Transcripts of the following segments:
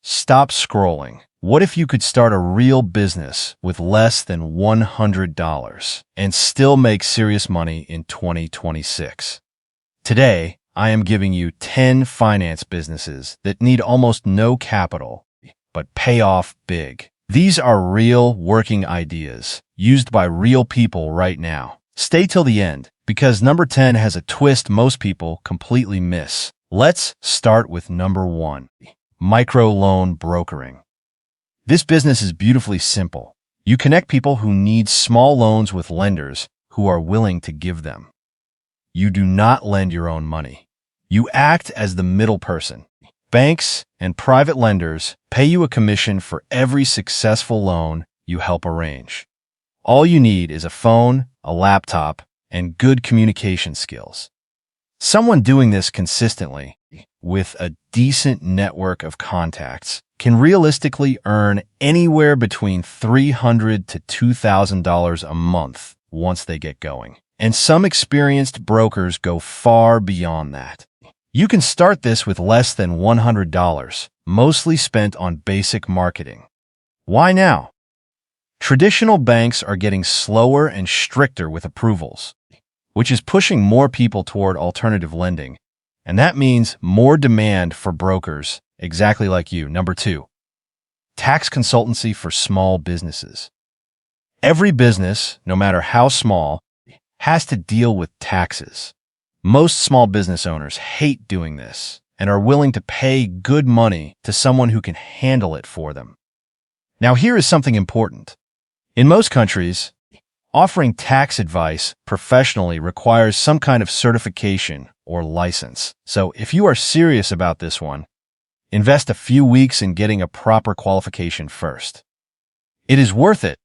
Stop scrolling. What if you could start a real business with less than $100 and still make serious money in 2026? Today, I am giving you 10 finance businesses that need almost no capital, but pay off big. These are real working ideas used by real people right now. Stay till the end, because number 10 has a twist most people completely miss. Let's start with number 1, microloan brokering. This business is beautifully simple. You connect people who need small loans with lenders who are willing to give them. You do not lend your own money. You act as the middle person. Banks and private lenders pay you a commission for every successful loan you help arrange. All you need is a phone, a laptop, and good communication skills. Someone doing this consistently, with a decent network of contacts, can realistically earn anywhere between $300 to $2,000 a month once they get going. And some experienced brokers go far beyond that. You can start this with less than $100, mostly spent on basic marketing. Why now? Traditional banks are getting slower and stricter with approvals, which is pushing more people toward alternative lending. And that means more demand for brokers, exactly like you. Number 2, tax consultancy for small businesses. Every business, no matter how small, has to deal with taxes. Most small business owners hate doing this and are willing to pay good money to someone who can handle it for them. Now, here is something important. In most countries, offering tax advice professionally requires some kind of certification or license. So if you are serious about this one, invest a few weeks in getting a proper qualification first. It is worth it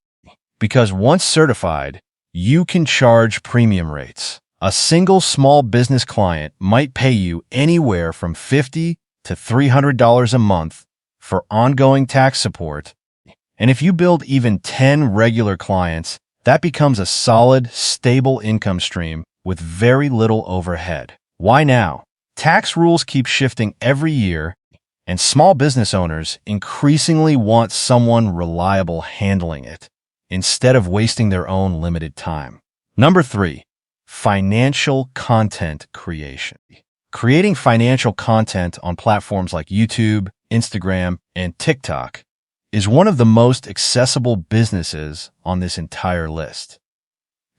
because once certified, you can charge premium rates. A single small business client might pay you anywhere from $50 to $300 a month for ongoing tax support. And if you build even 10 regular clients, that becomes a solid, stable income stream with very little overhead. Why now? Tax rules keep shifting every year, and small business owners increasingly want someone reliable handling it, instead of wasting their own limited time. Number 3, financial content creation. Creating financial content on platforms like YouTube, Instagram, and TikTok is one of the most accessible businesses on this entire list.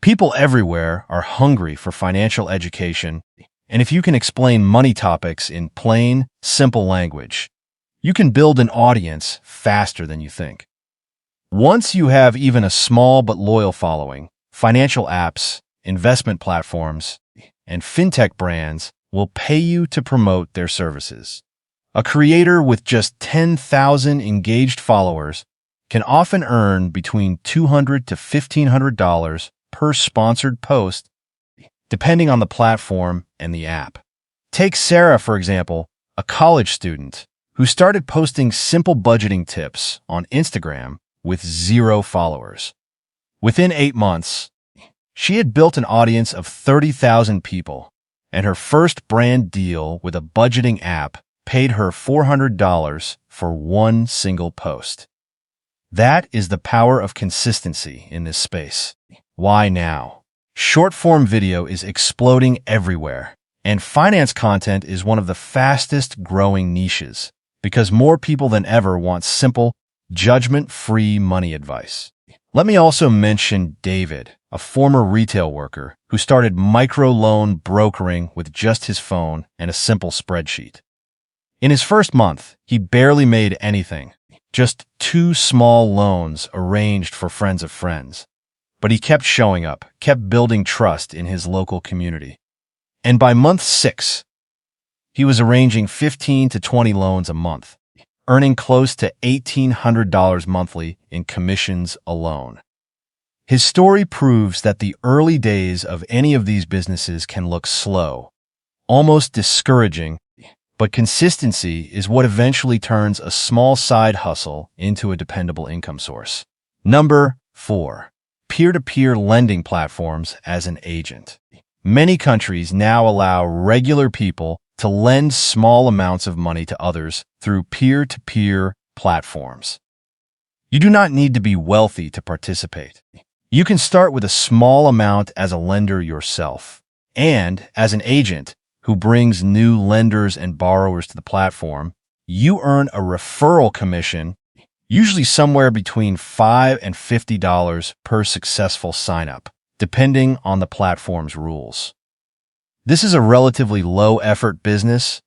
People everywhere are hungry for financial education, and if you can explain money topics in plain, simple language, you can build an audience faster than you think. Once you have even a small but loyal following, financial apps, investment platforms, and fintech brands will pay you to promote their services. A creator with just 10,000 engaged followers can often earn between $200 to $1,500 per sponsored post, depending on the platform and the app. Take Sarah, for example, a college student who started posting simple budgeting tips on Instagram with 0 followers. Within 8 months, she had built an audience of 30,000 people, and her first brand deal with a budgeting app paid her $400 for one single post. That is the power of consistency in this space. Why now? Short-form video is exploding everywhere, and finance content is one of the fastest-growing niches because more people than ever want simple, judgment-free money advice. Let me also mention David, a former retail worker who started microloan brokering with just his phone and a simple spreadsheet. In his first month, he barely made anything, just 2 small loans arranged for friends of friends. But he kept showing up, kept building trust in his local community. And by month 6, he was arranging 15 to 20 loans a month, earning close to $1,800 monthly in commissions alone. His story proves that the early days of any of these businesses can look slow, almost discouraging, but consistency is what eventually turns a small side hustle into a dependable income source. Number 4, peer-to-peer lending platforms as an agent. Many countries now allow regular people to lend small amounts of money to others through peer-to-peer platforms. You do not need to be wealthy to participate. You can start with a small amount as a lender yourself, and as an agent who brings new lenders and borrowers to the platform, you earn a referral commission, usually somewhere between $5 and $50 per successful sign-up, depending on the platform's rules. This is a relatively low-effort business,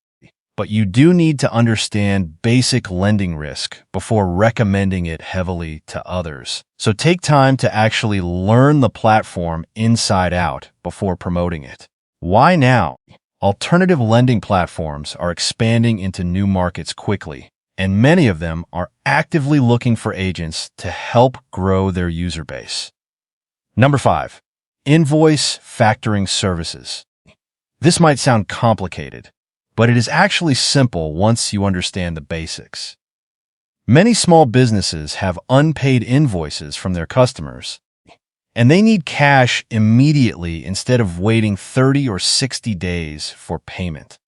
but you do need to understand basic lending risk before recommending it heavily to others. So take time to actually learn the platform inside out before promoting it. Why now? Alternative lending platforms are expanding into new markets quickly, and many of them are actively looking for agents to help grow their user base. Number 5, invoice factoring services. This might sound complicated, but it is actually simple once you understand the basics. Many small businesses have unpaid invoices from their customers, and they need cash immediately instead of waiting 30 or 60 days for payment.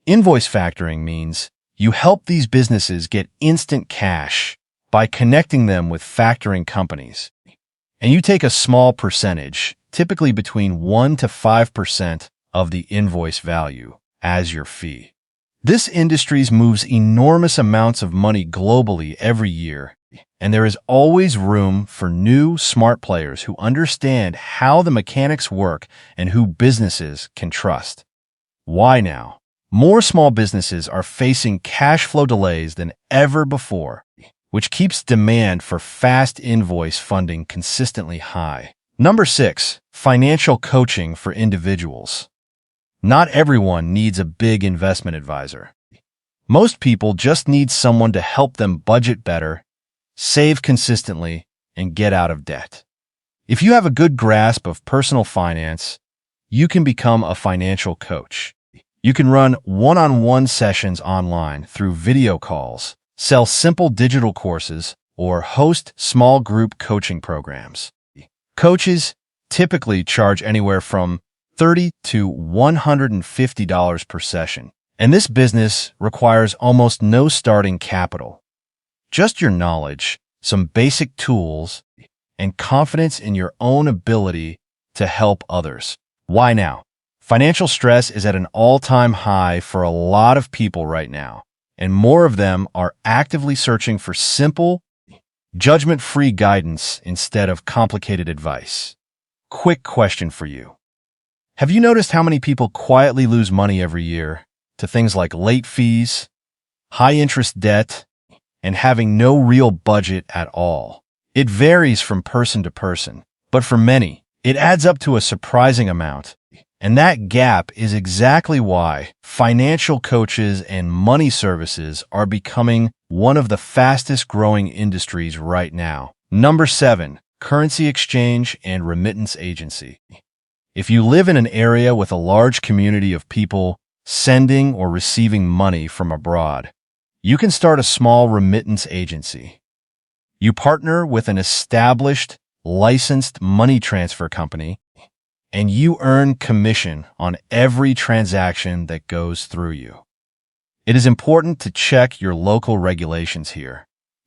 Invoice factoring means you help these businesses get instant cash by connecting them with factoring companies, and you take a small percentage, typically between 1 to 5% of the invoice value, as your fee. This industry moves enormous amounts of money globally every year, and there is always room for new, smart players who understand how the mechanics work and who businesses can trust. Why now? More small businesses are facing cash flow delays than ever before, which keeps demand for fast invoice funding consistently high. Number 6, financial coaching for individuals. Not everyone needs a big investment advisor. Most people just need someone to help them budget better, save consistently, and get out of debt. If you have a good grasp of personal finance, you can become a financial coach. You can run one-on-one sessions online through video calls, sell simple digital courses, or host small group coaching programs. Coaches typically charge anywhere from $30 to $150 per session, and this business requires almost no starting capital. Just your knowledge, some basic tools, and confidence in your own ability to help others. Why now? Financial stress is at an all-time high for a lot of people right now, and more of them are actively searching for simple, judgment-free guidance instead of complicated advice. Quick question for you. Have you noticed how many people quietly lose money every year to things like late fees, high-interest debt, and having no real budget at all? It varies from person to person, but for many, it adds up to a surprising amount. And that gap is exactly why financial coaches and money services are becoming one of the fastest growing industries right now. Number 7, currency exchange and remittance agency. If you live in an area with a large community of people sending or receiving money from abroad, you can start a small remittance agency. You partner with an established, licensed money transfer company, and you earn commission on every transaction that goes through you. It is important to check your local regulations here,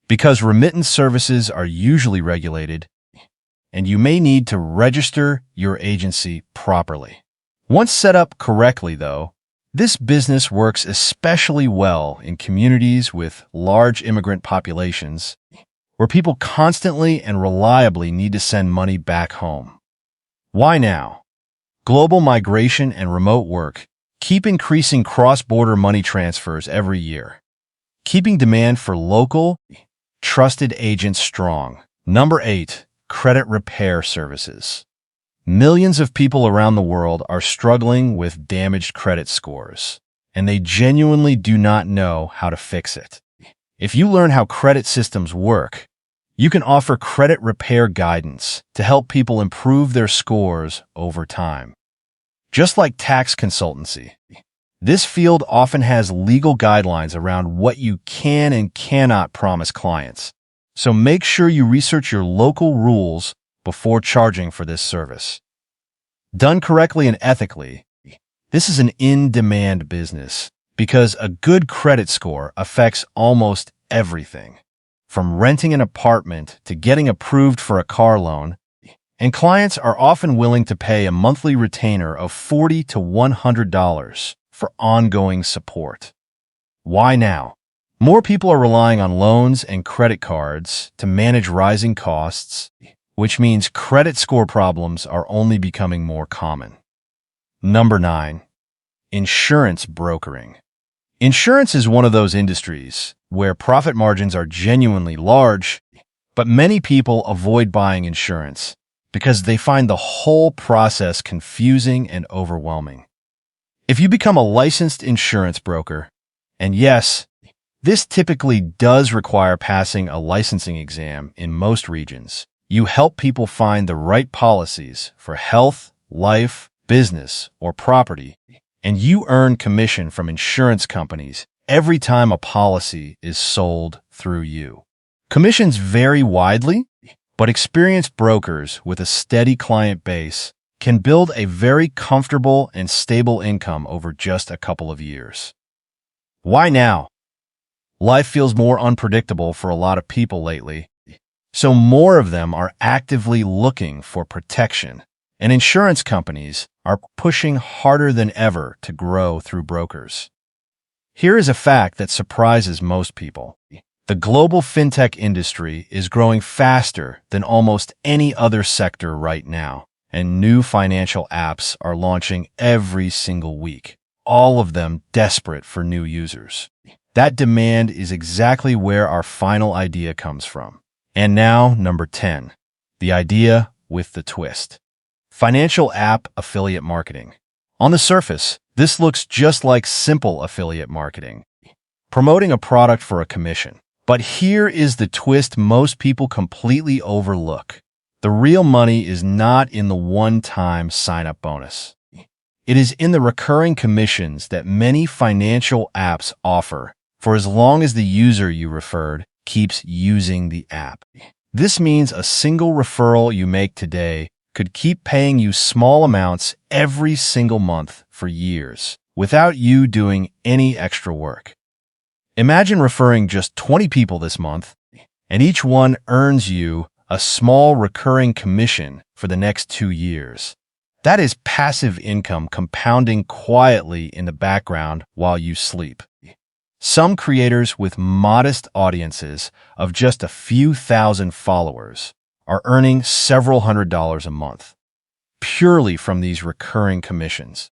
because remittance services are usually regulated, and you may need to register your agency properly. Once set up correctly, though, this business works especially well in communities with large immigrant populations, where people constantly and reliably need to send money back home. Why now? Global migration and remote work keep increasing cross-border money transfers every year, keeping demand for local, trusted agents strong. Number 8, credit repair services. Millions of people around the world are struggling with damaged credit scores, and they genuinely do not know how to fix it. If you learn how credit systems work, you can offer credit repair guidance to help people improve their scores over time. Just like tax consultancy, this field often has legal guidelines around what you can and cannot promise clients. So make sure you research your local rules before charging for this service. Done correctly and ethically, This is an in-demand business because a good credit score affects almost everything, from renting an apartment to getting approved for a car loan, and clients are often willing to pay a monthly retainer of $40 to $100 for ongoing support. Why now? More people are relying on loans and credit cards to manage rising costs, which means credit score problems are only becoming more common. Number 9. Insurance brokering. Insurance is one of those industries where profit margins are genuinely large, but many people avoid buying insurance because they find the whole process confusing and overwhelming. If you become a licensed insurance broker, and yes, this typically does require passing a licensing exam in most regions, you help people find the right policies for health, life, business, or property, and you earn commission from insurance companies every time a policy is sold through you. Commissions vary widely, but experienced brokers with a steady client base can build a very comfortable and stable income over just a couple of years. Why now? Life feels more unpredictable for a lot of people lately, so more of them are actively looking for protection, and insurance companies are pushing harder than ever to grow through brokers. Here is a fact that surprises most people. The global fintech industry is growing faster than almost any other sector right now, and new financial apps are launching every single week, all of them desperate for new users. That demand is exactly where our final idea comes from. And now, number 10, the idea with the twist. Financial app affiliate marketing. On the surface, this looks just like simple affiliate marketing, promoting a product for a commission. But here is the twist most people completely overlook. The real money is not in the one-time sign-up bonus. It is in the recurring commissions that many financial apps offer for as long as the user you referred keeps using the app. This means a single referral you make today could keep paying you small amounts every single month for years without you doing any extra work. Imagine referring just 20 people this month, and each one earns you a small recurring commission for the next 2 years. That is passive income compounding quietly in the background while you sleep. Some creators with modest audiences of just a few thousand followers are earning several $100s a month, purely from these recurring commissions.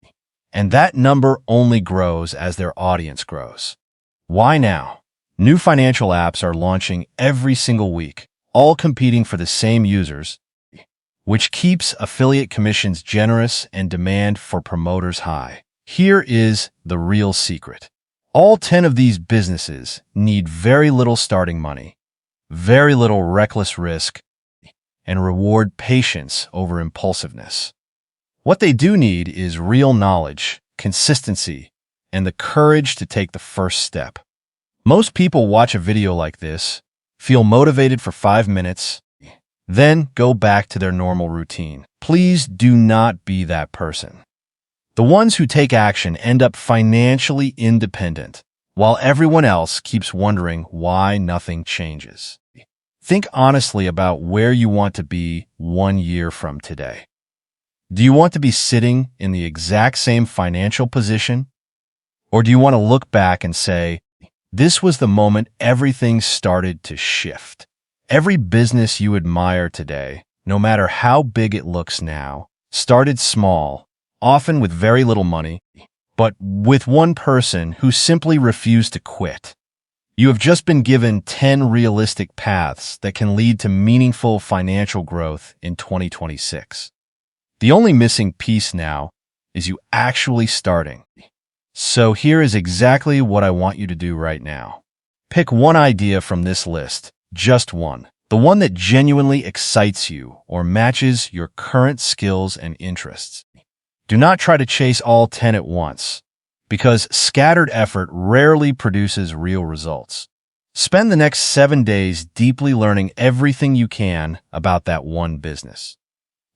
And that number only grows as their audience grows. Why now? New financial apps are launching every single week, all competing for the same users, which keeps affiliate commissions generous and demand for promoters high. Here is the real secret. All 10 of these businesses need very little starting money, very little reckless risk, and reward patience over impulsiveness. What they do need is real knowledge, consistency, and the courage to take the first step. Most people watch a video like this, feel motivated for 5 minutes, then go back to their normal routine. Please do not be that person. The ones who take action end up financially independent, while everyone else keeps wondering why nothing changes. Think honestly about where you want to be 1 year from today. Do you want to be sitting in the exact same financial position? Or do you want to look back and say, this was the moment everything started to shift? Every business you admire today, no matter how big it looks now, started small, often with very little money, but with one person who simply refused to quit. You have just been given 10 realistic paths that can lead to meaningful financial growth in 2026. The only missing piece now is you actually starting. So here is exactly what I want you to do right now. Pick one idea from this list, just one. The one that genuinely excites you or matches your current skills and interests. Do not try to chase all 10 at once, because scattered effort rarely produces real results. Spend the next 7 days deeply learning everything you can about that one business.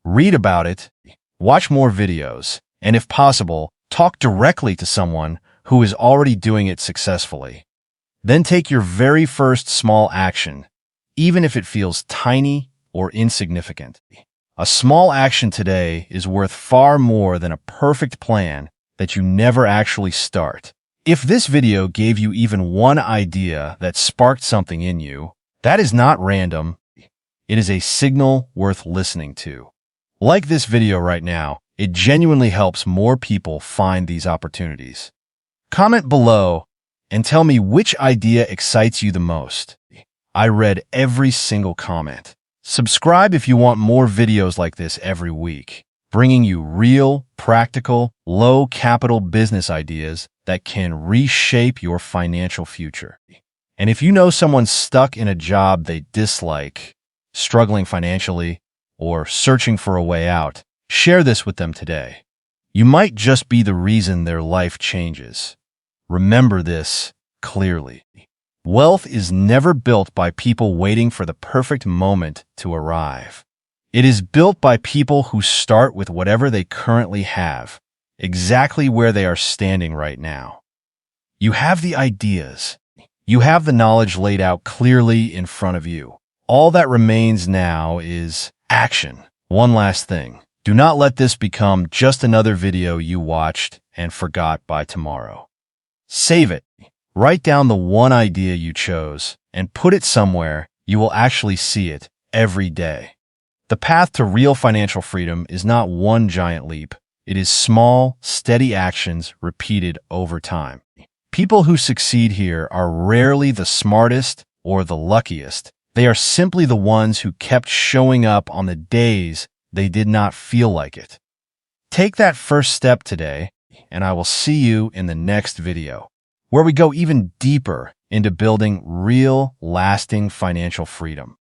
Read about it, watch more videos, and if possible, Talk directly to someone who is already doing it successfully. Then take your very first small action, even if it feels tiny or insignificant. A small action today is worth far more than a perfect plan that you never actually start. If this video gave you even one idea that sparked something in you, that is not random. It is a signal worth listening to. Like this video right now, it genuinely helps more people find these opportunities. Comment below and tell me which idea excites you the most. I read every single comment. Subscribe if you want more videos like this every week, bringing you real, practical, low-capital business ideas that can reshape your financial future. And if you know someone stuck in a job they dislike, struggling financially, or searching for a way out, share this with them today. You might just be the reason their life changes. Remember this clearly. Wealth is never built by people waiting for the perfect moment to arrive. It is built by people who start with whatever they currently have, exactly where they are standing right now. You have the ideas. You have the knowledge laid out clearly in front of you. All that remains now is action. One last thing. Do not let this become just another video you watched and forgot by tomorrow. Save it. Write down the one idea you chose and put it somewhere you will actually see it every day. The path to real financial freedom is not one giant leap. It is small, steady actions repeated over time. People who succeed here are rarely the smartest or the luckiest. They are simply the ones who kept showing up on the days they did not feel like it. Take that first step today, and I will see you in the next video, where we go even deeper into building real, lasting financial freedom.